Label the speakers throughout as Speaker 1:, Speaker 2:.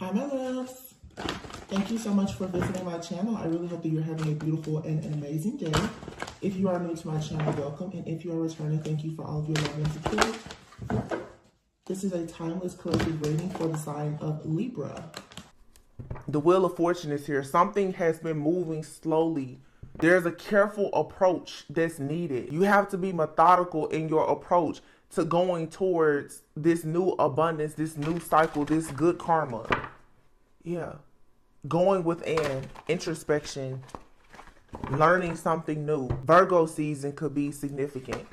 Speaker 1: Hi, my loves. Thank you so much for visiting my channel. I really hope that you're having a beautiful and an amazing day. If you are new to my channel, welcome. And if you are returning, thank you for all of your love and support. This is a timeless collective reading for the sign of Libra.
Speaker 2: The Wheel of Fortune is here. Something has been moving slowly. There's a careful approach that's needed. You have to be methodical in your approach to going towards this new abundance, this new cycle, this good karma. Yeah. Going within, introspection, learning something new. Virgo season could be significant.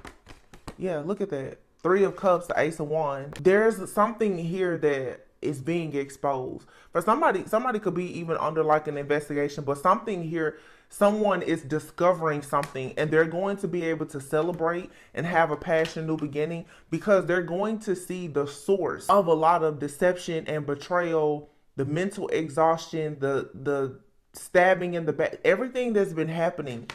Speaker 2: Yeah, look at that. Three of Cups, the Ace of Wands. There's something here that is being exposed. For somebody could be even under like an investigation, but something here, someone is discovering something and they're going to be able to celebrate and have a passion new beginning because they're going to see the source of a lot of deception and betrayal, the mental exhaustion, the stabbing in the back, everything that's been happening.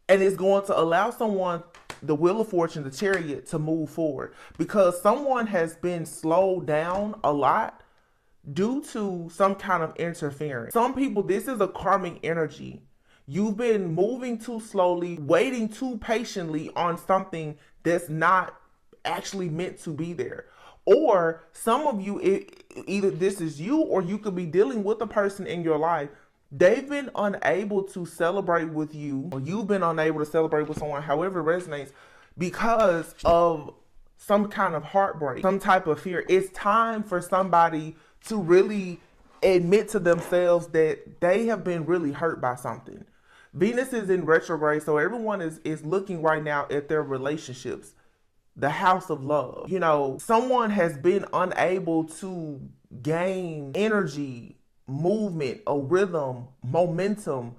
Speaker 2: And it's going to allow someone, the Wheel of Fortune, the Chariot, to move forward because someone has been slowed down a lot due to some kind of interference. Some people, this is a karmic energy. You've been moving too slowly, waiting too patiently on something that's not actually meant to be there. Or some of you, either this is you or you could be dealing with a person in your life. They've been unable to celebrate with you, or you've been unable to celebrate with someone, however it resonates, because of some kind of heartbreak, some type of fear. It's time for somebody to really admit to themselves that they have been really hurt by something. Venus is in retrograde, so everyone is looking right now at their relationships, the house of love. You know, someone has been unable to gain energy, movement, a rhythm, momentum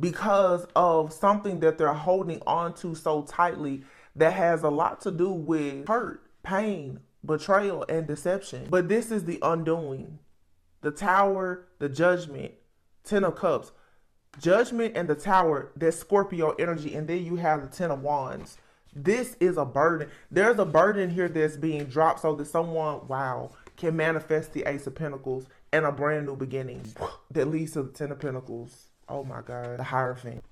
Speaker 2: because of something that they're holding on to so tightly that has a lot to do with hurt, pain, betrayal, and deception. But this is the undoing. The Tower, the Judgment, Ten of Cups. Judgment and the Tower, that's Scorpio energy, and then you have the Ten of Wands. This is a burden. There's a burden here that's being dropped so that someone, wow, can manifest the Ace of Pentacles and a brand new beginning that leads to the Ten of Pentacles. Oh my God, the Hierophant.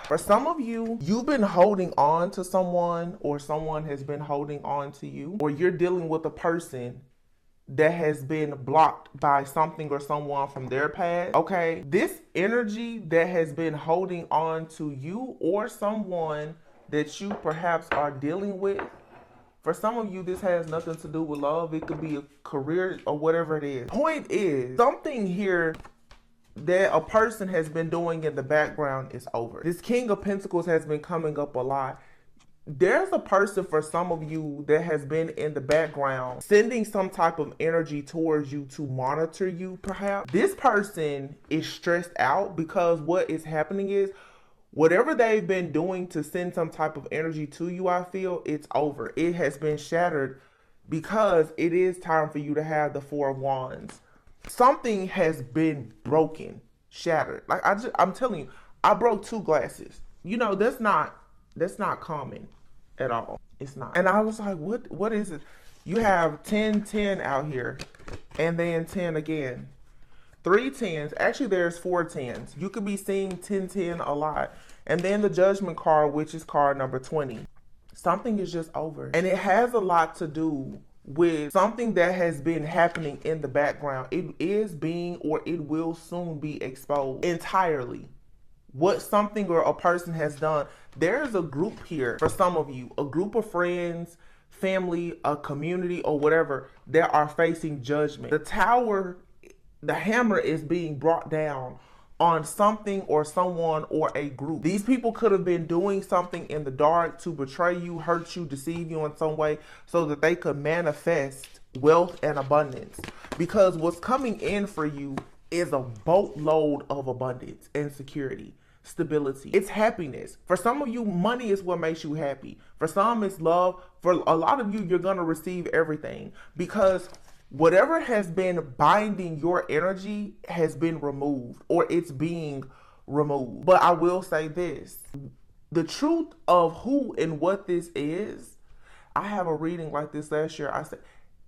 Speaker 2: For some of you, you've been holding on to someone, or someone has been holding on to you, or you're dealing with a person that has been blocked by something or someone from their past. Okay, this energy that has been holding on to you or someone that you perhaps are dealing with, for some of you, this has nothing to do with love. It could be a career or whatever it is. Point is, something here that a person has been doing in the background is over. This King of Pentacles has been coming up a lot. There's a person for some of you that has been in the background sending some type of energy towards you to monitor you perhaps. This person is stressed out because what is happening is whatever they've been doing to send some type of energy to you, I feel it's over. It has been shattered because it is time for you to have the Four of Wands. Something has been broken, shattered. Like I'm telling you, I broke 2 glasses. You know, that's not common at all. It's not. And I was like, what is it? You have 10, 10 out here, and then 10 again. 3 10s. Actually, there's 4 10s. You could be seeing 10, 10 a lot. And then the Judgment card, which is card number 20. Something is just over. And it has a lot to do with something that has been happening in the background. It is being, or it will soon be exposed entirely. What something or a person has done. There's a group here for some of you, a group of friends, family, a community, or whatever, that are facing judgment. The Tower, the hammer is being brought down on something or someone or a group. These people could have been doing something in the dark to betray you, hurt you, deceive you in some way so that they could manifest wealth and abundance. Because what's coming in for you is a boatload of abundance and security. Stability. It's happiness. For some of you, money is what makes you happy. For some, it's love. For a lot of you, you're going to receive everything because whatever has been binding your energy has been removed, or it's being removed. But I will say this, the truth of who and what this is, I have a reading like this last year. I said,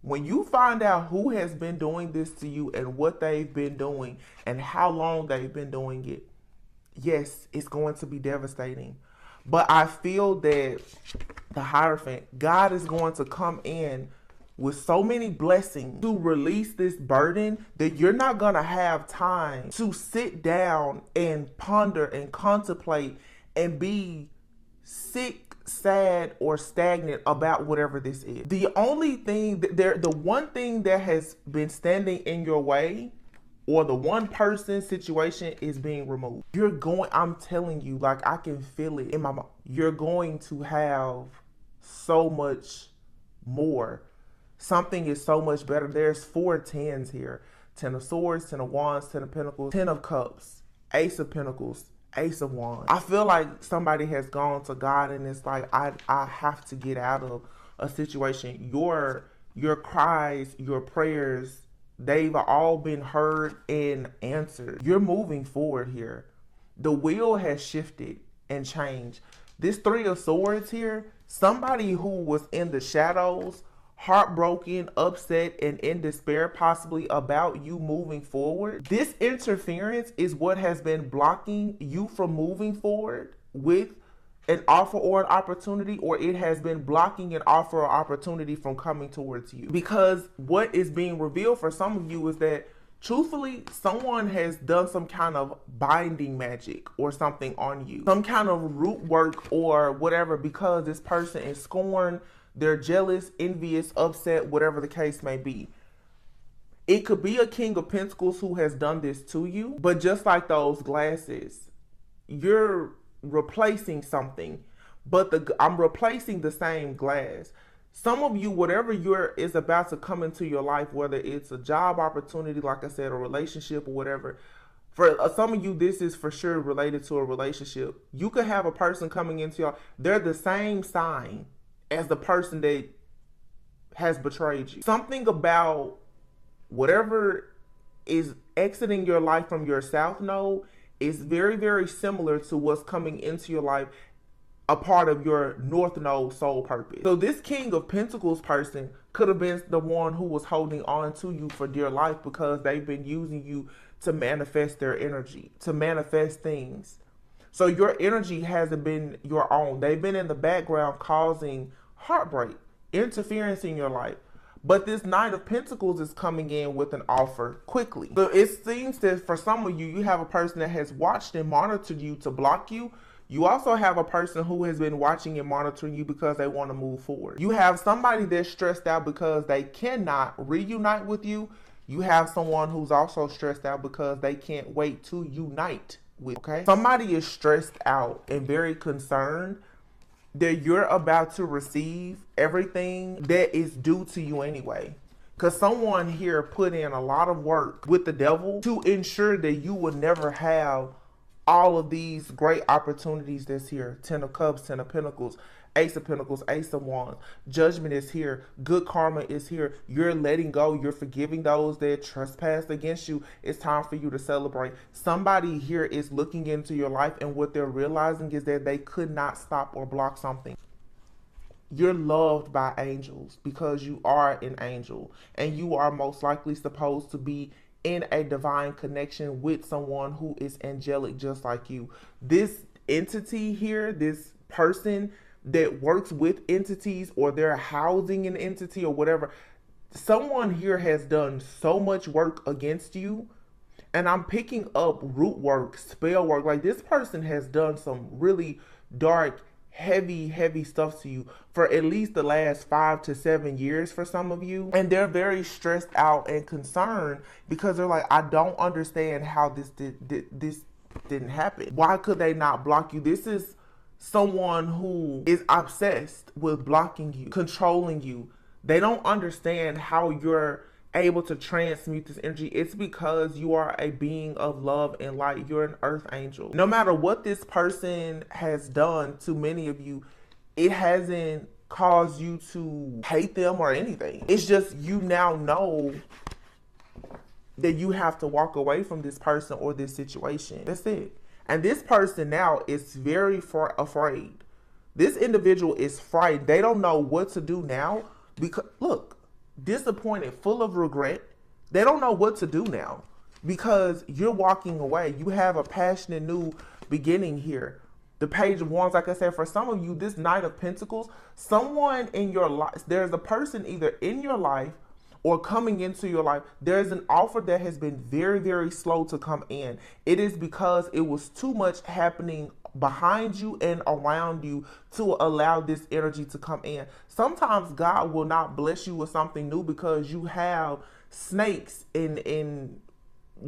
Speaker 2: When you find out who has been doing this to you and what they've been doing and how long they've been doing it, yes, it's going to be devastating. But I feel that the Hierophant, God is going to come in with so many blessings to release this burden that you're not going to have time to sit down and ponder and contemplate and be sick, sad, or stagnant about whatever this is. The only thing the one thing that has been standing in your way, or the one person situation, is being removed. I'm telling you, like, I can feel it in my mind. You're going to have so much more. Something is so much better. There's 4 tens here. 10 of Swords, 10 of Wands, 10 of Pentacles, 10 of Cups, Ace of Pentacles, Ace of Wands. I feel like somebody has gone to God and it's like, I have to get out of a situation. Your cries, your prayers, they've all been heard and answered. You're moving forward here. The wheel has shifted and changed. This 3 of Swords here, somebody who was in the shadows, heartbroken, upset, and in despair possibly about you moving forward. This interference is what has been blocking you from moving forward with an offer or an opportunity, or it has been blocking an offer or opportunity from coming towards you. Because what is being revealed for some of you is that, truthfully, someone has done some kind of binding magic or something on you, some kind of root work or whatever, because this person is scorned, they're jealous, envious, upset, whatever the case may be. It could be a King of Pentacles who has done this to you, but just like those glasses, you're replacing something, but I'm replacing the same glass. Some of you, whatever is about to come into your life, whether it's a job opportunity, like I said, a relationship or whatever, for some of you, this is for sure related to a relationship. You could have a person coming into your, they're the same sign as the person that has betrayed you. Something about whatever is exiting your life from your South Node is very, very similar to what's coming into your life, a part of your North Node soul purpose. So this King of Pentacles person could have been the one who was holding on to you for dear life, because they've been using you to manifest their energy, to manifest things. So your energy hasn't been your own. They've been in the background causing heartbreak, interference in your life. But this Knight of Pentacles is coming in with an offer quickly. So it seems that for some of you, you have a person that has watched and monitored you to block you. You also have a person who has been watching and monitoring you because they want to move forward. You have somebody that's stressed out because they cannot reunite with you. You have someone who's also stressed out because they can't wait to unite with, okay? Somebody is stressed out and very concerned that you're about to receive everything that is due to you anyway. Because someone here put in a lot of work with the devil to ensure that you would never have all of these great opportunities that's here. 10 of Cups, 10 of Pentacles, Ace of Pentacles, Ace of Wands. Judgment is here. Good karma is here. You're letting go. You're forgiving those that trespassed against you. It's time for you to celebrate. Somebody here is looking into your life, and what they're realizing is that they could not stop or block something. You're loved by angels because you are an angel, and you are most likely supposed to be in a divine connection with someone who is angelic just like you. This entity here, this person that works with entities, or they're housing an entity or whatever, someone here has done so much work against you. And I'm picking up root work, spell work. Like, this person has done some really dark, heavy stuff to you for at least the last 5 to 7 years for some of you. And they're very stressed out and concerned because they're like, I don't understand how this didn't happen. Why could they not block you? This is someone who is obsessed with blocking you, controlling you. They don't understand how you're able to transmute this energy. It's because you are a being of love and light. You're an earth angel. No matter what this person has done to many of you, it hasn't caused you to hate them or anything. It's just you now know that you have to walk away from this person or this situation. That's it. And this person now is very afraid. This individual is frightened. They don't know what to do now because, look, disappointed, full of regret. They don't know what to do now because you're walking away. You have a passionate new beginning here. The Page of Wands, like I said, for some of you, this Knight of Pentacles, someone in your life, there's a person either in your life or coming into your life. There's an offer that has been very, very slow to come in. It is because it was too much happening behind you and around you to allow this energy to come in. Sometimes God will not bless you with something new because you have snakes in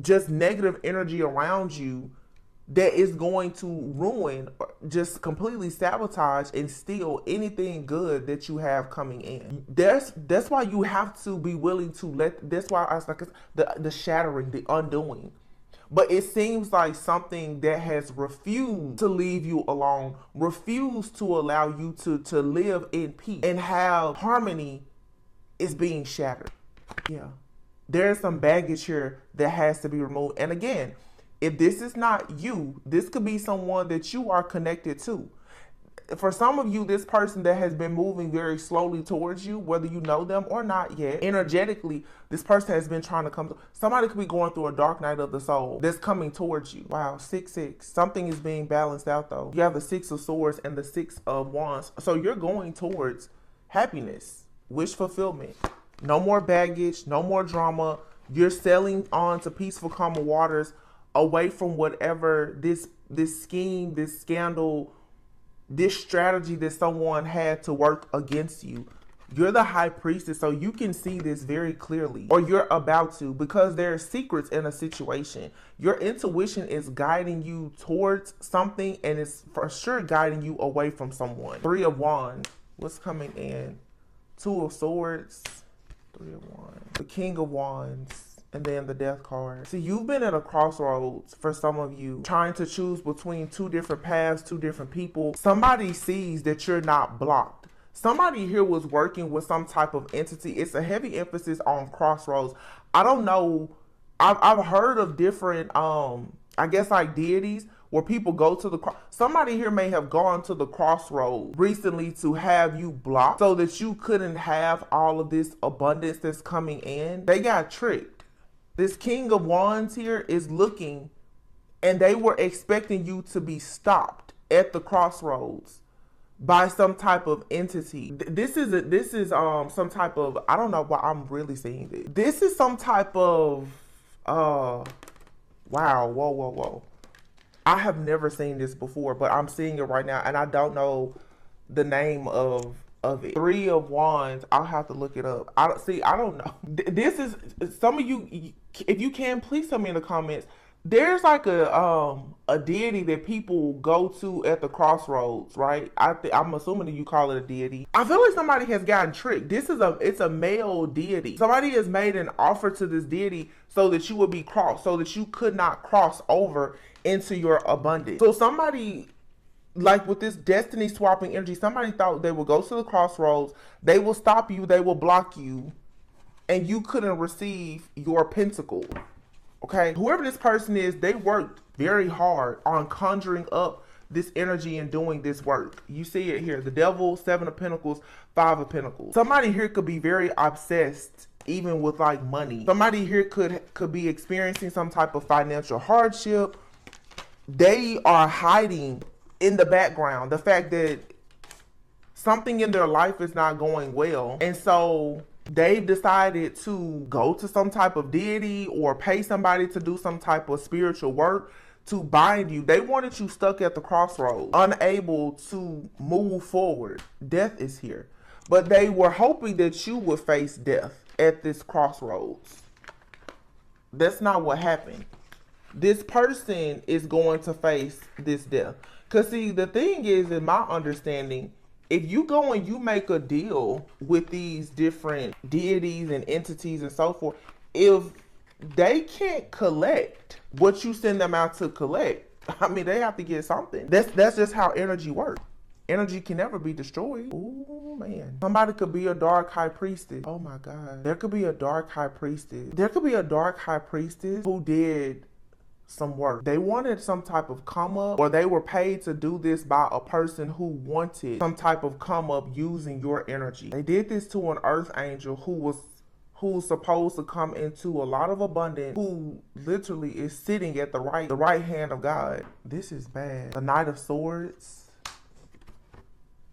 Speaker 2: just negative energy around you that is going to ruin, just completely sabotage and steal anything good that you have coming in. That's why you have to be willing to that's why I was like the shattering, the undoing. But it seems like something that has refused to leave you alone, refused to allow you to live in peace and have harmony, is being shattered. Yeah. There's some baggage here that has to be removed. And again, if this is not you, this could be someone that you are connected to. For some of you, this person that has been moving very slowly towards you, whether you know them or not yet, energetically, this person has been trying to come. Somebody could be going through a dark night of the soul that's coming towards you. Wow, 6-6. Something is being balanced out though. You have the 6 of Swords and the 6 of Wands. So you're going towards happiness, wish fulfillment. No more baggage, no more drama. You're sailing on to peaceful, calmer waters, away from whatever this scheme, this scandal, this strategy that someone had to work against you. You're the High Priestess, so you can see this very clearly, or you're about to, because there are secrets in a situation. Your intuition is guiding you towards something, and it's for sure guiding you away from someone. 3 of Wands. What's coming in? 2 of Swords. 3 of Wands. The King of Wands. And then the Death card. See, you've been at a crossroads for some of you, trying to choose between 2 different paths, 2 different people. Somebody sees that you're not blocked. Somebody here was working with some type of entity. It's a heavy emphasis on crossroads. I don't know. I've heard of different, I guess like deities where people go to the somebody here may have gone to the crossroad recently to have you blocked so that you couldn't have all of this abundance that's coming in. They got tricked. This King of Wands here is looking, and they were expecting you to be stopped at the crossroads by some type of entity. This is some type of, I don't know why I'm really seeing this. This is some type of wow, whoa. I have never seen this before, but I'm seeing it right now, and I don't know the name of it. 3 of Wands. I'll have to look it up. I don't know. This is, some of you, if you can, please tell me in the comments. There's like a deity that people go to at the crossroads, right? I'm assuming that you call it a deity. I feel like somebody has gotten tricked. It's a male deity. Somebody has made an offer to this deity so that you would be crossed, so that you could not cross over into your abundance. So somebody, like with this destiny swapping energy, somebody thought they would go to the crossroads, they will stop you, they will block you, and you couldn't receive your pentacle. Okay, whoever this person is, they worked very hard on conjuring up this energy and doing this work. You see it here, the Devil, 7 of Pentacles, 5 of Pentacles. Somebody here could be very obsessed even with like money. Somebody here could be experiencing some type of financial hardship. They are hiding in the background the fact that something in their life is not going well, and so they've decided to go to some type of deity or pay somebody to do some type of spiritual work to bind you. They wanted you stuck at the crossroads, unable to move forward. Death is here, but they were hoping that you would face death at this crossroads. That's not what happened. This person is going to face this death. Because see, the thing is, in my understanding, if you go and you make a deal with these different deities and entities and so forth, if they can't collect what you send them out to collect, I mean, they have to get something. That's just how energy works. Energy can never be destroyed. Oh man. Somebody could be a dark high priestess. Oh my God. There could be a dark high priestess. There could be a dark high priestess who did some work. They wanted some type of come up, or they were paid to do this by a person who wanted some type of come up using your energy. They did this to an earth angel who was who's supposed to come into a lot of abundance, who literally is sitting at the right hand of God. This is bad. The Knight of Swords,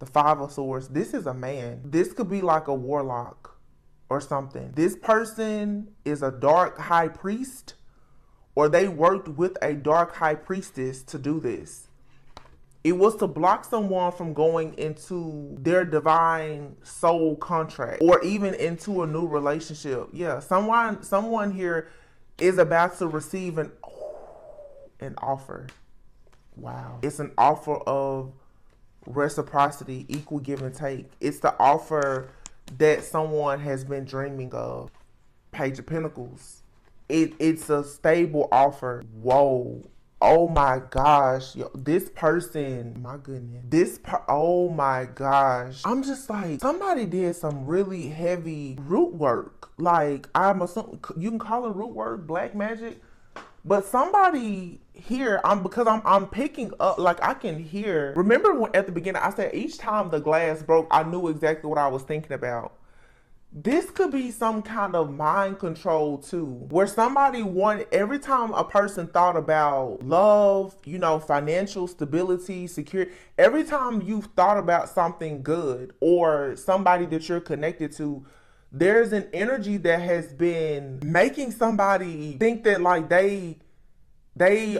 Speaker 2: the Five of Swords. This is a man. This could be like a warlock or something. This person is a dark high priest, or they worked with a dark high priestess to do this. It was to block someone from going into their divine soul contract or even into a new relationship. Yeah, someone here is about to receive an offer. Wow. It's an offer of reciprocity, equal give and take. It's the offer that someone has been dreaming of. Page of Pentacles. It's a stable offer. Whoa. Oh my gosh. Yo, this person, my goodness. Oh my gosh. I'm just like, somebody did some really heavy root work. Like, I'm assuming, you can call it root work, black magic. But somebody here, I'm picking up, like I can hear. Remember when at the beginning I said each time the glass broke, I knew exactly what I was thinking about. This could be some kind of mind control too, where somebody wanted, every time a person thought about love, you know, financial stability, security, every time you've thought about something good or somebody that you're connected to, there's an energy that has been making somebody think that like they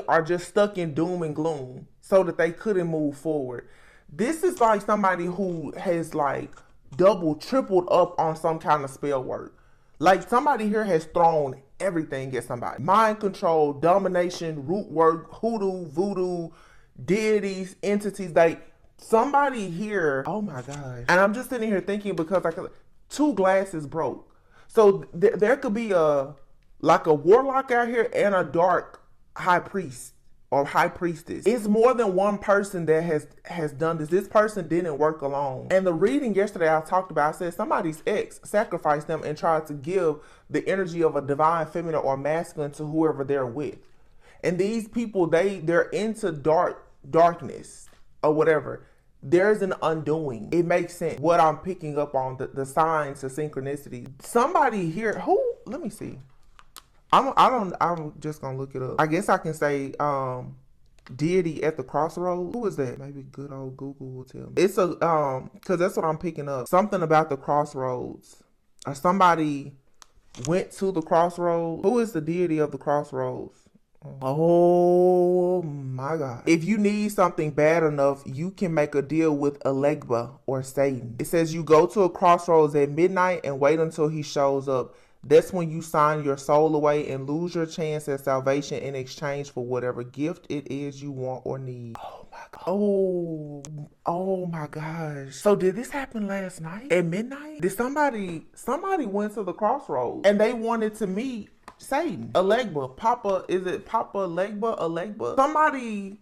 Speaker 2: are just stuck in doom and gloom so that they couldn't move forward. This is like somebody who has like double, tripled up on some kind of spell work. Like somebody here has thrown everything at somebody. Mind control, domination, root work, hoodoo, voodoo, deities, entities. Like somebody here, oh my gosh. And I'm just sitting here thinking because two glasses broke. So there could be a warlock out here and a dark high priest or high priestess. It's more than one person that has done this. This person didn't work alone. And the reading yesterday I talked about, I said somebody's ex sacrificed them and tried to give the energy of a divine feminine or masculine to whoever they're with. And these people, they're into darkness or whatever. There's an undoing. It makes sense. What I'm picking up on, the signs of synchronicity. Somebody here, let me see. I'm just gonna look it up. I guess I can say deity at the crossroads. Who is that? Maybe good old Google will tell me. It's a because that's what I'm picking up. Something about the crossroads. Or somebody went to the crossroads. Who is the deity of the crossroads? Oh my God. If you need something bad enough, you can make a deal with Elegba or Satan. It says you go to a crossroads at midnight and wait until he shows up. That's when you sign your soul away and lose your chance at salvation in exchange for whatever gift it is you want or need. Oh my God. Oh my gosh. So did this happen last night at midnight? Did somebody went to the crossroads and they wanted to meet Satan? Alegba, is it Papa Alegba? Somebody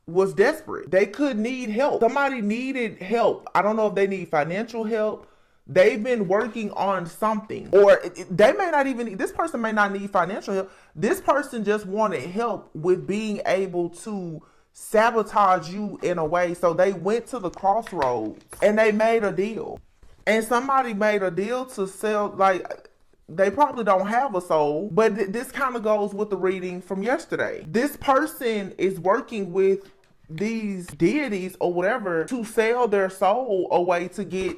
Speaker 2: was desperate. They could need help. Somebody needed help. I don't know if they need financial help. They've been working on something, or they may not even, this person may not need financial help. This person just wanted help with being able to sabotage you in a way. So they went to the crossroads and they made a deal. And somebody made a deal to sell, like, they probably don't have a soul, but this kind of goes with the reading from yesterday. This person is working with these deities or whatever to sell their soul away to get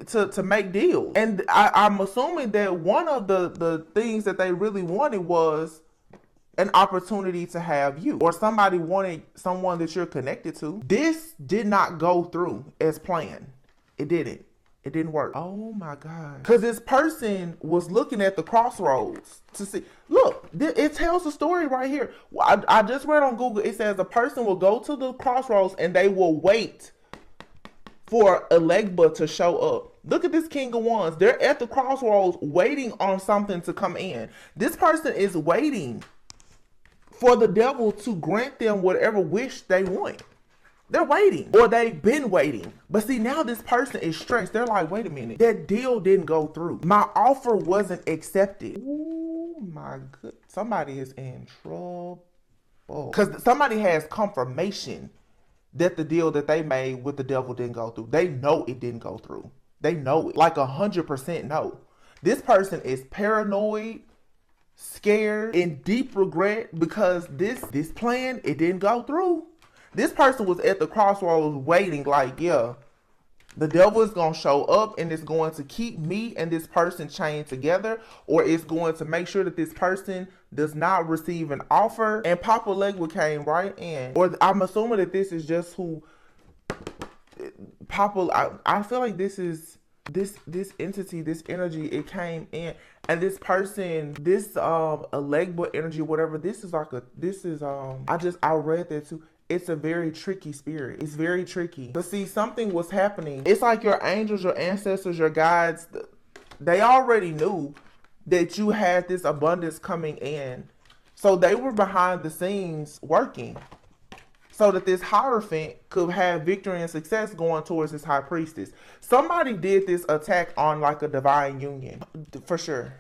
Speaker 2: to make deals. And I'm assuming that one of the things that they really wanted was an opportunity to have you, or somebody wanted someone that you're connected to. This did not go through as planned. It didn't work. Oh my God. Because this person was looking at the crossroads to see. Look, it tells the story right here. I just read on Google. It says a person will go to the crossroads and they will wait for Elegba to show up. Look at this King of Wands. They're at the crossroads waiting on something to come in. This person is waiting for the devil to grant them whatever wish they want. They're waiting, or they've been waiting. But see, now this person is stressed. They're like, wait a minute, that deal didn't go through. My offer wasn't accepted. Oh my good. Somebody is in trouble. Because somebody has confirmation that the deal that they made with the devil didn't go through. They know it didn't go through. They know it, like 100% know. This person is paranoid, scared, in deep regret because this plan, it didn't go through. This person was at the crossroads waiting like, yeah, the devil is going to show up and it's going to keep me and this person chained together, or it's going to make sure that this person does not receive an offer. And Papa Legba came right in. Or I'm assuming that this is just who Papa, I feel like this is this entity, this energy, it came in. And this person, this Legba energy, whatever, this is like I read that too. It's a very tricky spirit. It's very tricky. But see, something was happening. It's like your angels, your ancestors, your guides, they already knew that you had this abundance coming in. So they were behind the scenes working so that this Hierophant could have victory and success going towards this high priestess. Somebody did this attack on like a divine union, for sure.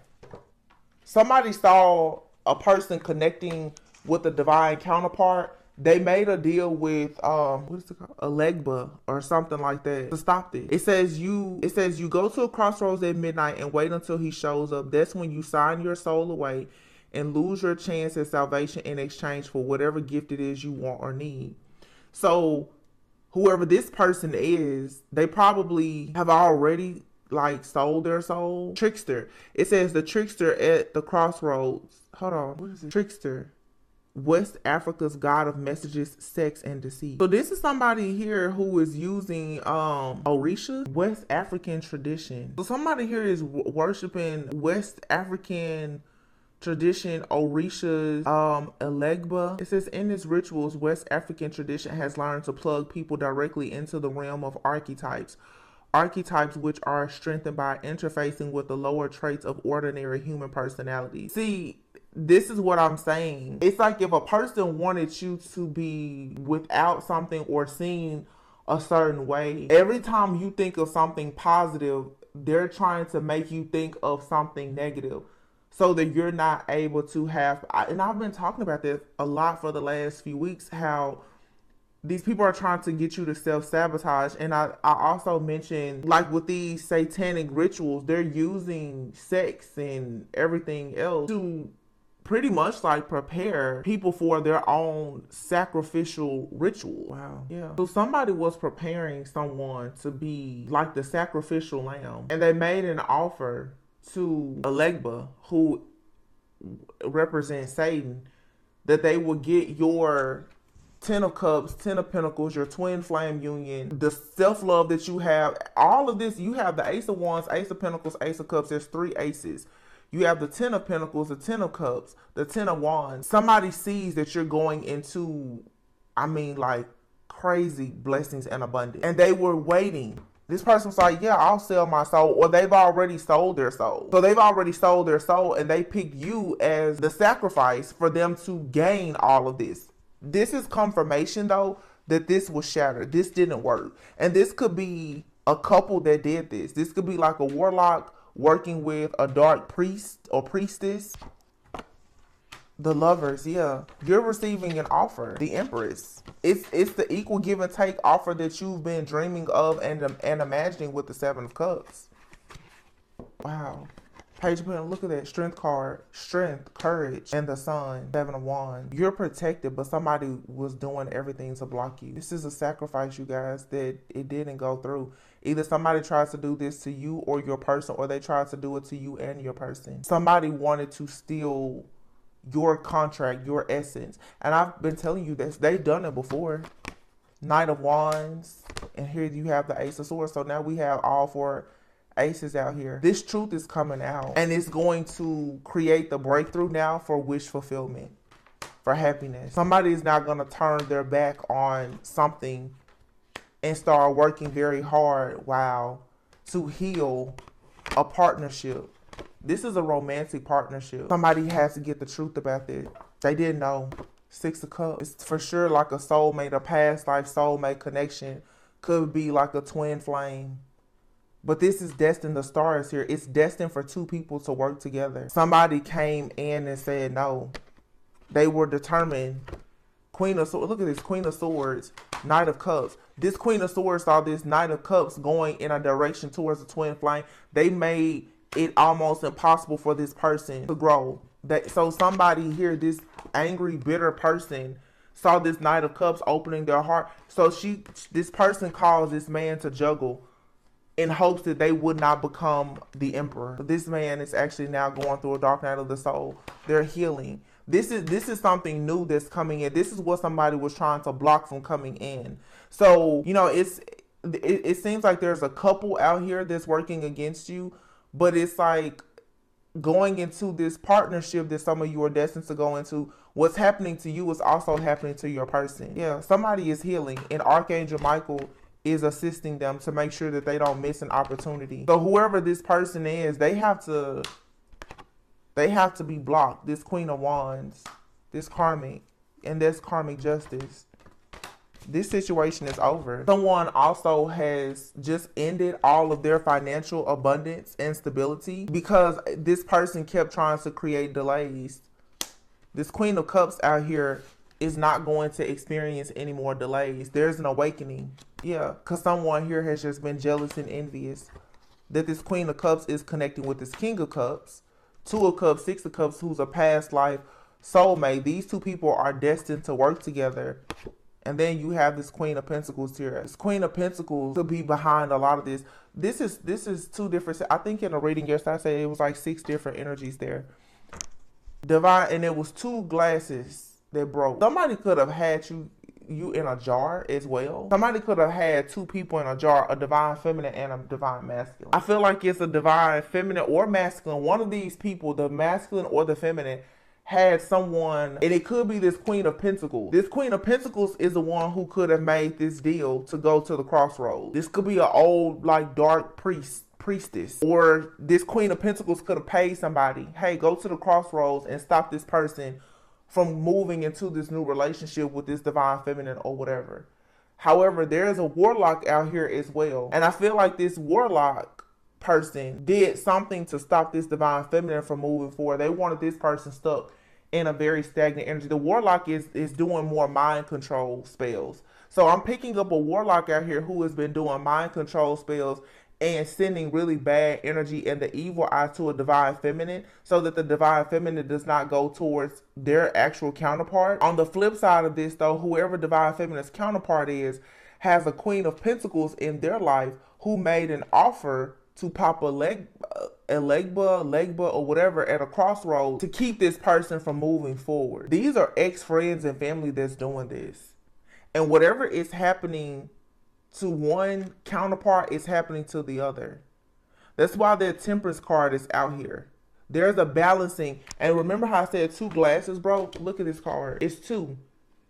Speaker 2: Somebody saw a person connecting with a divine counterpart. They made a deal with what is it called? A Legba or something like that to stop this. It says you go to a crossroads at midnight and wait until he shows up. That's when you sign your soul away and lose your chance at salvation in exchange for whatever gift it is you want or need. So whoever this person is, they probably have already like sold their soul. Trickster. It says the trickster at the crossroads. Hold on. What is it? Trickster. West Africa's god of messages, sex, and deceit. So this is somebody here who is using Orisha, West African tradition. So somebody here is worshiping West African tradition, Orishas, Elegba. It says in its rituals, West African tradition has learned to plug people directly into the realm of archetypes. Archetypes which are strengthened by interfacing with the lower traits of ordinary human personalities. See, this is what I'm saying. It's like if a person wanted you to be without something or seen a certain way, every time you think of something positive, they're trying to make you think of something negative so that you're not able to have, and I've been talking about this a lot for the last few weeks, how these people are trying to get you to self-sabotage. And I also mentioned, like with these satanic rituals, they're using sex and everything else to pretty much like prepare people for their own sacrificial ritual. Wow. Yeah. So somebody was preparing someone to be like the sacrificial lamb, and they made an offer to Elegba, who represents Satan, that they would get your 10 of Cups, 10 of Pentacles, your twin flame union, the self-love that you have, all of this. You have the Ace of Wands, Ace of Pentacles, Ace of Cups. There's 3 aces. You have the 10 of Pentacles, the 10 of Cups, the 10 of Wands. Somebody sees that you're going into, I mean, like crazy blessings and abundance. And they were waiting. This person's like, yeah, I'll sell my soul. Or they've already sold their soul. So they've already sold their soul and they picked you as the sacrifice for them to gain all of this. This is confirmation, though, that this was shattered. This didn't work. And this could be a couple that did this. This could be like a warlock working with a dark priest or priestess. The Lovers, yeah. You're receiving an offer. The Empress. It's the equal give and take offer that you've been dreaming of and imagining with the 7 of Cups. Wow. Page of Pentacles, look at that. Strength card. Strength, courage, and the Sun. 7 of Wands. You're protected, but somebody was doing everything to block you. This is a sacrifice, you guys, that it didn't go through. Either somebody tries to do this to you or your person, or they tried to do it to you and your person. Somebody wanted to steal your contract, your essence. And I've been telling you this. They've done it before. Knight of Wands. And here you have the Ace of Swords. So now we have all 4 aces out here. This truth is coming out. And it's going to create the breakthrough now for wish fulfillment. For happiness. Somebody is not going to turn their back on something and start working very hard, wow, to heal a partnership. This is a romantic partnership. Somebody has to get the truth about this. They didn't know. 6 of Cups. It's for sure like a soulmate, a past life soulmate connection. Could be like a twin flame. But this is destined, the stars here. It's destined for 2 people to work together. Somebody came in and said no. They were determined. Queen of Swords. Look at this. Queen of Swords. Knight of Cups. This Queen of Swords saw this Knight of Cups going in a direction towards the twin flame. They made it almost impossible for this person to grow. So somebody here, this angry, bitter person, saw this Knight of Cups opening their heart. So this person calls this man to juggle in hopes that they would not become the emperor. This man is actually now going through a dark night of the soul. They're healing. This is something new that's coming in. This is what somebody was trying to block from coming in. So, you know, it seems like there's a couple out here that's working against you, but it's like going into this partnership that some of you are destined to go into. What's happening to you is also happening to your person. Yeah, somebody is healing, and Archangel Michael is assisting them to make sure that they don't miss an opportunity. So whoever this person is, they have to be blocked. This Queen of Wands, this karmic, and that's karmic justice. This situation is over. Someone also has just ended all of their financial abundance and stability because this person kept trying to create delays. This Queen of Cups out here is not going to experience any more delays. There's an awakening. Yeah, because someone here has just been jealous and envious that this Queen of Cups is connecting with this King of Cups, Two of Cups, Six of Cups, who's a past life soulmate. These two people are destined to work together. And then you have this Queen of Pentacles here. This Queen of Pentacles could be behind a lot of this. This is two different. I think in a reading yesterday, I said it was like 6 different energies there. Divine, and it was 2 glasses that broke. Somebody could have had you in a jar as well. Somebody could have had 2 people in a jar, a divine feminine and a divine masculine. I feel like it's a divine feminine or masculine. One of these people, the masculine or the feminine, had someone, and it could be this Queen of Pentacles. This Queen of Pentacles is the one who could have made this deal to go to the crossroads. This could be an old, like, dark priestess. Or this Queen of Pentacles could have paid somebody, hey, go to the crossroads and stop this person from moving into this new relationship with this divine feminine or whatever. However, there is a warlock out here as well. And I feel like this warlock person did something to stop this divine feminine from moving forward. They wanted this person stuck in a very stagnant energy. The warlock is doing more mind control spells. So I'm picking up a warlock out here who has been doing mind control spells and sending really bad energy and the evil eye to a divine feminine so that the divine feminine does not go towards their actual counterpart. On the flip side of this though, whoever divine feminine's counterpart is has a Queen of Pentacles in their life who made an offer to pop a legba, or whatever at a crossroad to keep this person from moving forward. These are ex-friends and family that's doing this. And whatever is happening to one counterpart is happening to the other. That's why their Temperance card is out here. There's a balancing. And remember how I said 2 glasses broke? Look at this card. It's 2.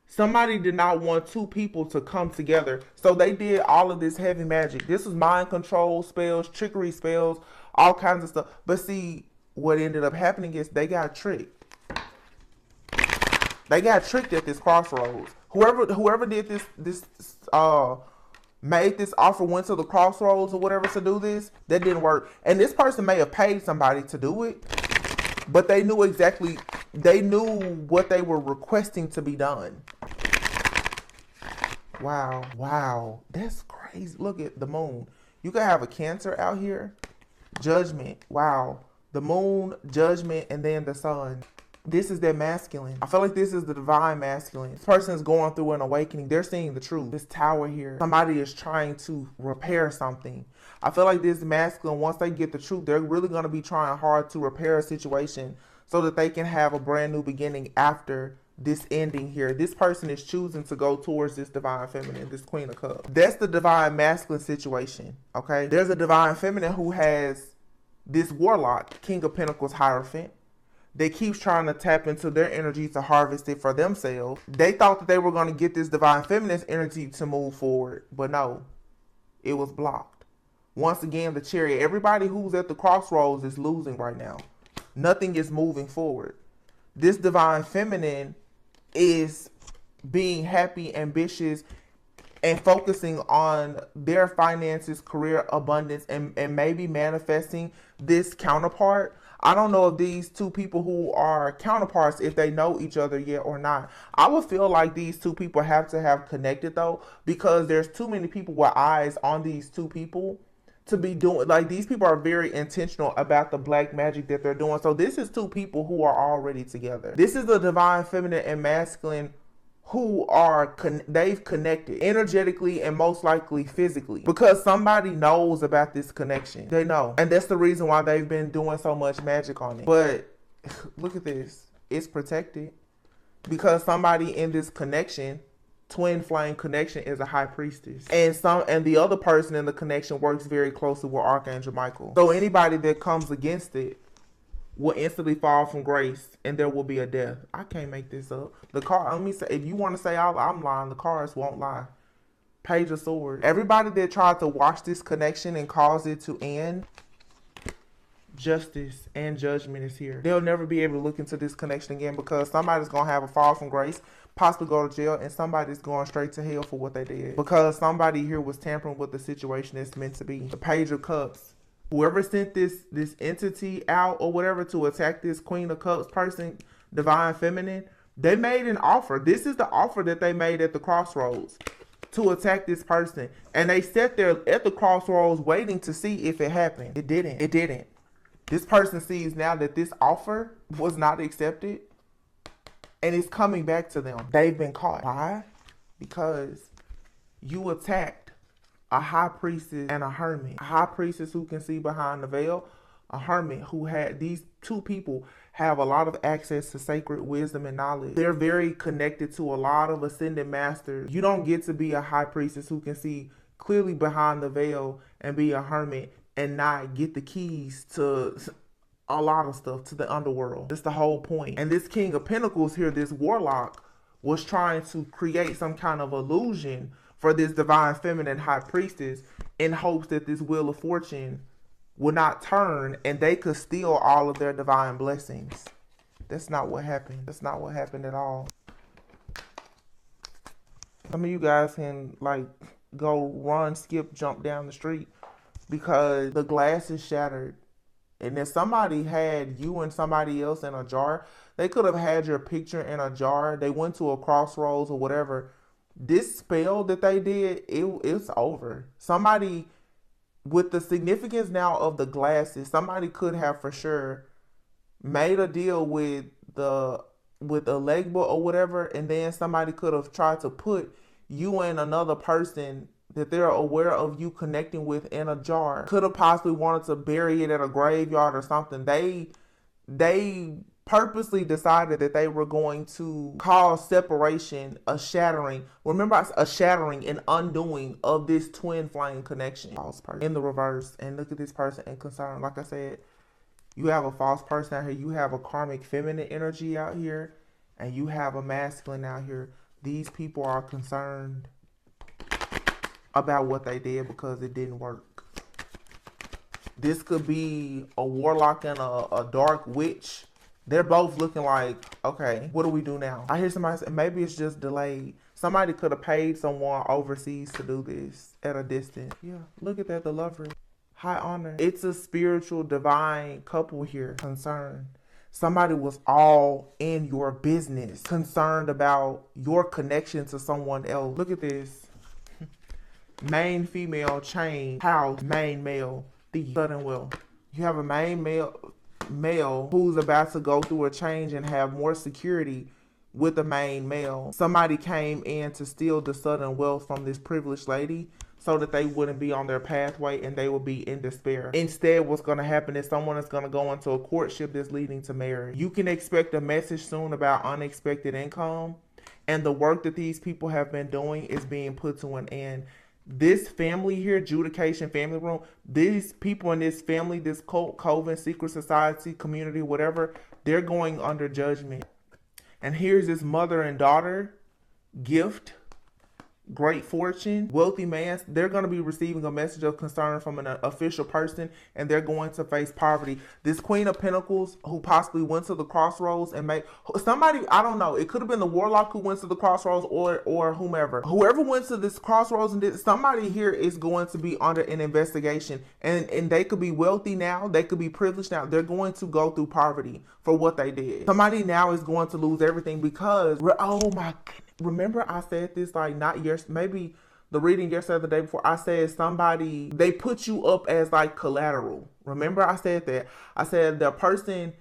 Speaker 2: Somebody did not want 2 people to come together. So they did all of this heavy magic. This was mind control spells, trickery spells, all kinds of stuff. But see, what ended up happening is they got tricked. They got tricked at this crossroads. Whoever did this made this offer, went to the crossroads or whatever to do this, that didn't work. And this person may have paid somebody to do it, but they knew what they were requesting to be done. Wow, that's crazy. Look at the moon. You can have a Cancer out here. Judgment. Wow. The moon, judgment, and then the sun. This is their masculine. I feel like this is the divine masculine. This person is going through an awakening. They're seeing the truth. This tower here. Somebody is trying to repair something. I feel like this masculine, once they get the truth, they're really going to be trying hard to repair a situation so that they can have a brand new beginning after this ending here. This person is choosing to go towards this divine feminine, this Queen of Cups. That's the divine masculine situation, okay? There's a divine feminine who has this warlock, King of Pentacles Hierophant. They keep trying to tap into their energy to harvest it for themselves. They thought that they were going to get this divine feminine's energy to move forward, but no, it was blocked. Once again, the Chariot. Everybody who's at the crossroads is losing right now. Nothing is moving forward. This divine feminine is being happy, ambitious, and focusing on their finances, career, abundance, and maybe manifesting this counterpart. I don't know if these 2 people who are counterparts, if they know each other yet or not. I would feel like these 2 people have to have connected though, because there's too many people with eyes on these 2 people to be doing, like, these people are very intentional about the black magic that they're doing. So this is two people who are already together. This is the divine feminine and masculine who are they've connected energetically and most likely physically, because somebody knows about this connection. They know, and that's the reason why they've been doing so much magic on it. But look at this, it's protected because somebody in this connection, twin flame connection, is a high priestess, and the other person in the connection works very closely with Archangel Michael. So anybody that comes against it will instantly fall from grace, and there will be a death. I can't make this up. The card, let me say, if you want to say I'm lying, the cards won't lie. Page of Swords. Everybody that tried to watch this connection and cause it to end, justice and judgment is here. They'll never be able to look into this connection again, because somebody's going to have a fall from grace, possibly go to jail, and somebody's going straight to hell for what they did, because somebody here was tampering with the situation that's meant to be. The Page of Cups. Whoever sent this entity out or whatever to attack this Queen of Cups person, divine feminine, they made an offer. This is the offer that they made at the crossroads to attack this person. And they sat there at the crossroads waiting to see if it happened. It didn't. It didn't. This person sees now that this offer was not accepted, and it's coming back to them. They've been caught. Why? Because you attacked a high priestess and a hermit. A high priestess who can see behind the veil. A hermit who had, these two people have a lot of access to sacred wisdom and knowledge. They're very connected to a lot of ascended masters. You don't get to be a high priestess who can see clearly behind the veil and be a hermit and not get the keys to a lot of stuff, to the underworld. That's the whole point. And this King of Pentacles here, this warlock, was trying to create some kind of illusion for this divine feminine high priestess in hopes that this wheel of fortune would not turn and they could steal all of their divine blessings. That's not what happened. That's not what happened at all. Some of you guys can like go run, skip, jump down the street because the glass is shattered. And if somebody had you and somebody else in a jar, they could have had your picture in a jar. They went to a crossroads or whatever. This spell that they did, it's over. Somebody, with the significance now of the glasses, somebody could have for sure made a deal with a Legba or whatever, and then somebody could have tried to put you and another person that they're aware of you connecting with in a jar. Could have possibly wanted to bury it at a graveyard or something. They purposely decided that they were going to cause separation, a shattering. Remember, a shattering and undoing of this twin flame connection. False person in the reverse. And look at this person in concern. Like I said, you have a false person out here. You have a karmic feminine energy out here. And you have a masculine out here. These people are concerned about what they did because it didn't work. This could be a warlock and a dark witch. They're both looking like, okay, what do we do now? I hear somebody say, maybe it's just delayed. Somebody could have paid someone overseas to do this at a distance. Yeah, look at that, the lover. High honor. It's a spiritual, divine couple here. Concerned. Somebody was all in your business. Concerned about your connection to someone else. Look at this. Main female, chain, house, main male, thief, sudden wealth. You have a main male who's about to go through a change and have more security with the main male. Somebody came in to steal the sudden wealth from this privileged lady so that they wouldn't be on their pathway and they would be in despair. Instead, what's going to happen is someone is going to go into a courtship that's leading to marriage. You can expect a message soon about unexpected income, and the work that these people have been doing is being put to an end. This family here, adjudication family room, these people in this family, this cult, coven, secret society, community, whatever, they're going under judgment. And here's this mother and daughter gift, great fortune, wealthy man. They're going to be receiving a message of concern from an official person, and they're going to face poverty. This Queen of Pentacles who possibly went to the crossroads and made somebody, I don't know, it could have been the warlock who went to the crossroads or whoever went to this crossroads, and somebody here is going to be under an investigation, and they could be wealthy now, they could be privileged now. They're going to go through poverty for what they did. Somebody now is going to lose everything because, oh my goodness. Remember I said this like not years, maybe the reading yesterday, the day before, I said somebody, they put you up as like collateral. Remember I said that? I said the person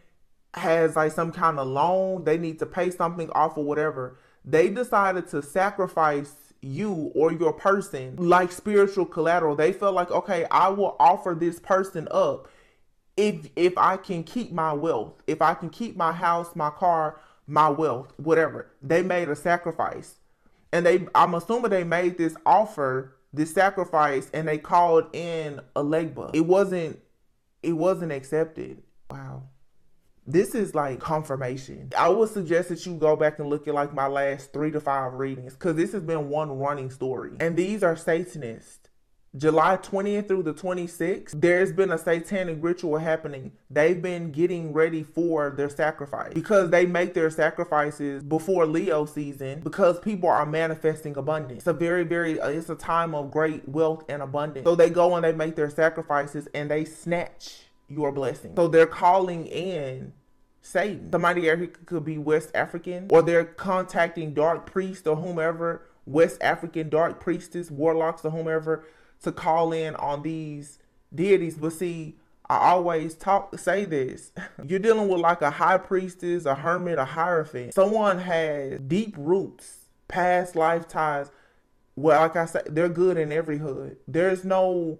Speaker 2: has like some kind of loan, they need to pay something off or whatever. They decided to sacrifice you or your person like spiritual collateral. They felt like, okay, I will offer this person up if I can keep my wealth, if I can keep my house, my car, my wealth, whatever. They made a sacrifice. And I'm assuming they made this offer, this sacrifice, and they called in a legba. It wasn't accepted. Wow. This is like confirmation. I would suggest that you go back and look at like my last 3 to 5 readings, because this has been one running story. And these are Satanists. July 20th through the 26th, there's been a satanic ritual happening. They've been getting ready for their sacrifice because they make their sacrifices before Leo season, because people are manifesting abundance. It's a it's a time of great wealth and abundance. So they go and they make their sacrifices and they snatch your blessing. So they're calling in Satan. Somebody here could be West African, or they're contacting dark priests or whomever, West African dark priestess, warlocks or whomever, to call in on these deities. But see, I always say this. You're dealing with like a high priestess, a hermit, a hierophant. Someone has deep roots, past life ties. Well, like I said, they're good in every hood. There's no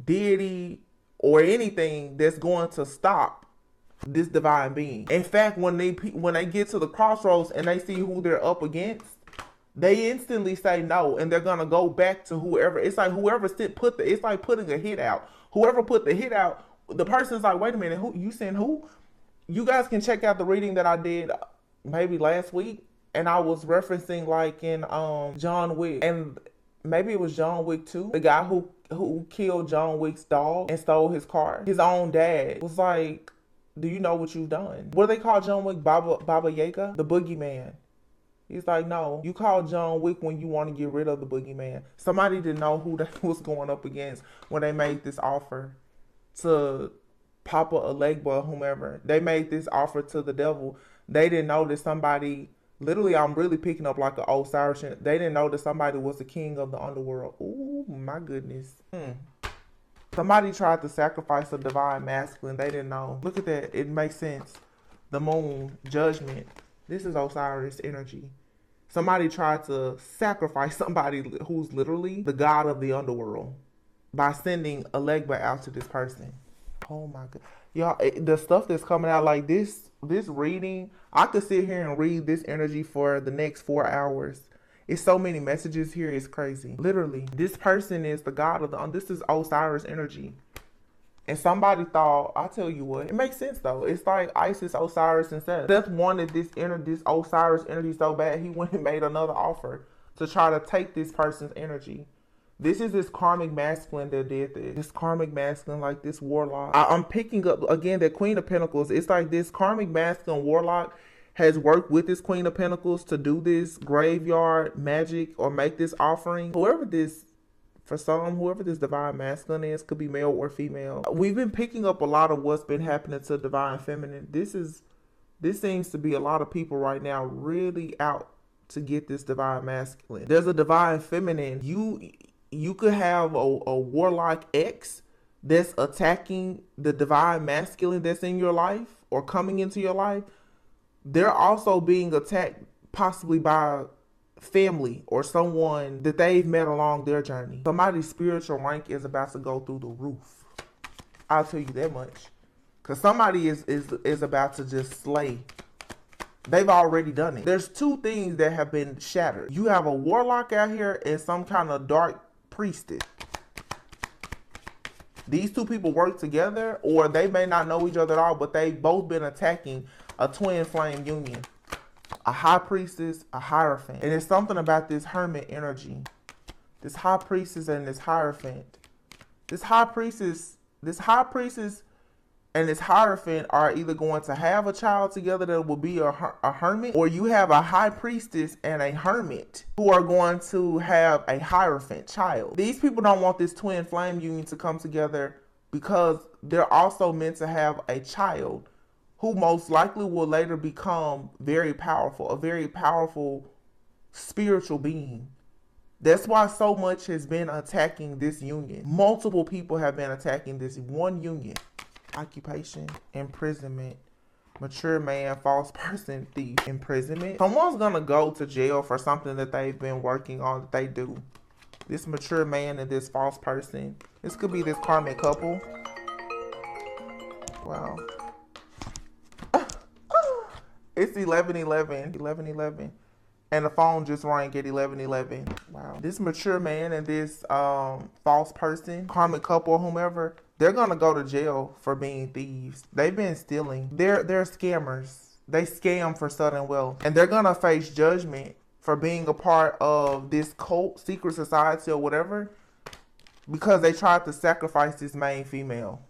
Speaker 2: deity or anything that's going to stop this divine being. In fact, when they get to the crossroads and they see who they're up against, they instantly say no, and they're gonna go back to whoever. It's like whoever it's like putting a hit out. Whoever put the hit out, the person's like, wait a minute, who you saying who? You guys can check out the reading that I did maybe last week, and I was referencing like in John Wick, and maybe it was John Wick 2, the guy who killed John Wick's dog and stole his car. His own dad was like, do you know what you've done? What do they call John Wick? Baba Yaga? The boogeyman. He's like, no, you call John Wick when you want to get rid of the boogeyman. Somebody didn't know who they was going up against when they made this offer to Papa Alegba or whomever. They made this offer to the devil. They didn't know that somebody, literally, I'm really picking up like an Osiris. They didn't know that somebody was the king of the underworld. Ooh, my goodness. Somebody tried to sacrifice a divine masculine. They didn't know. Look at that. It makes sense. The moon, judgment. This is Osiris energy. Somebody tried to sacrifice somebody who's literally the god of the underworld by sending a legba out to this person. Oh my God. Y'all, the stuff that's coming out like this reading, I could sit here and read this energy for the next 4 hours. It's so many messages here. It's crazy. Literally, this person is the god of the, this is Osiris energy. And somebody thought, I tell you what, it makes sense though. It's like Isis, Osiris, and Seth. Seth wanted this Osiris energy so bad, he went and made another offer to try to take this person's energy. This is this karmic masculine that did this. This karmic masculine, like this warlock. I'm picking up, again, that Queen of Pentacles. It's like this karmic masculine warlock has worked with this Queen of Pentacles to do this graveyard magic or make this offering. Whoever this divine masculine is, could be male or female. We've been picking up a lot of what's been happening to divine feminine. This seems to be a lot of people right now really out to get this divine masculine. There's a divine feminine. You could have a warlock ex that's attacking the divine masculine that's in your life or coming into your life. They're also being attacked possibly by family or someone that they've met along their journey. Somebody's spiritual rank is about to go through the roof. I'll tell you that much. Because somebody is about to just slay. They've already done it. There's 2 things that have been shattered. You have a warlock out here and some kind of dark priestess. These 2 people work together, or they may not know each other at all, but they've both been attacking a twin flame union. A high priestess, a hierophant. And there's something about this hermit energy. This high priestess and this hierophant. This high priestess and this hierophant are either going to have a child together that will be a hermit, or you have a high priestess and a hermit who are going to have a hierophant child. These people don't want this twin flame union to come together because they're also meant to have a child who most likely will later become very powerful, a very powerful spiritual being. That's why so much has been attacking this union. Multiple people have been attacking this one union. Occupation, imprisonment, mature man, false person, thief, imprisonment. Someone's gonna go to jail for something that they've been working on that they do. This mature man and this false person. This could be this karmic couple. Wow. It's 11:11. 11:11. And the phone just rang at 11:11. Wow. This mature man and this false person, karmic couple or whomever, they're gonna go to jail for being thieves. They've been stealing. They're scammers. They scam for sudden wealth. And they're gonna face judgment for being a part of this cult, secret society or whatever, because they tried to sacrifice this main female.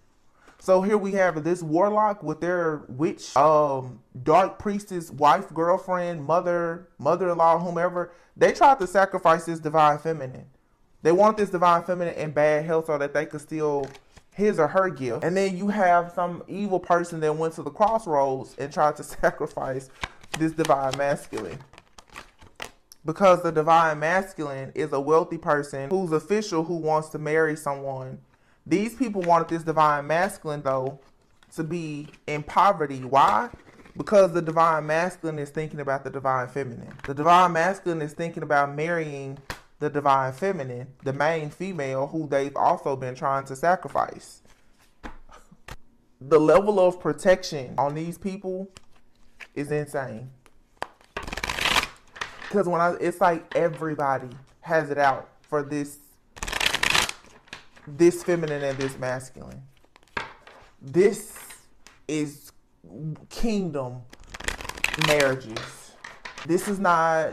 Speaker 2: So here we have this warlock with their witch, dark priestess, wife, girlfriend, mother-in-law, whomever. They tried to sacrifice this divine feminine. They want this divine feminine in bad health so that they could steal his or her gift. And then you have some evil person that went to the crossroads and tried to sacrifice this divine masculine. Because the divine masculine is a wealthy person who's official, who wants to marry someone. These people wanted this divine masculine, though, to be in poverty. Why? Because the divine masculine is thinking about the divine feminine. The divine masculine is thinking about marrying the divine feminine, the main female, who they've also been trying to sacrifice. The level of protection on these people is insane. Because it's like everybody has it out for this feminine and this masculine. This is kingdom marriages. This is not,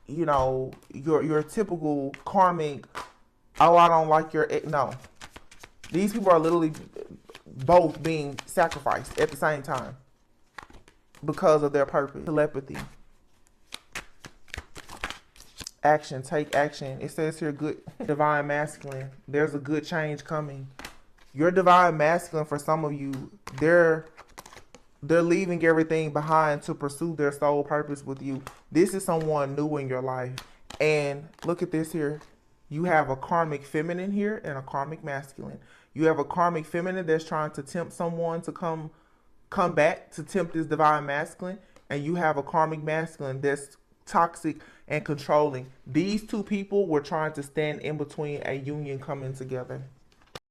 Speaker 2: your typical karmic, oh, I don't like your, no. These people are literally both being sacrificed at the same time because of their purpose. Telepathy. Action, take action. It says here, good divine masculine. There's a good change coming. Your divine masculine, for some of you, they're leaving everything behind to pursue their soul purpose with you. This is someone new in your life. And look at this here. You have a karmic feminine here and a karmic masculine. You have a karmic feminine that's trying to tempt someone to come back to tempt this divine masculine. And you have a karmic masculine that's toxic and controlling. These two people were trying to stand in between a union coming together.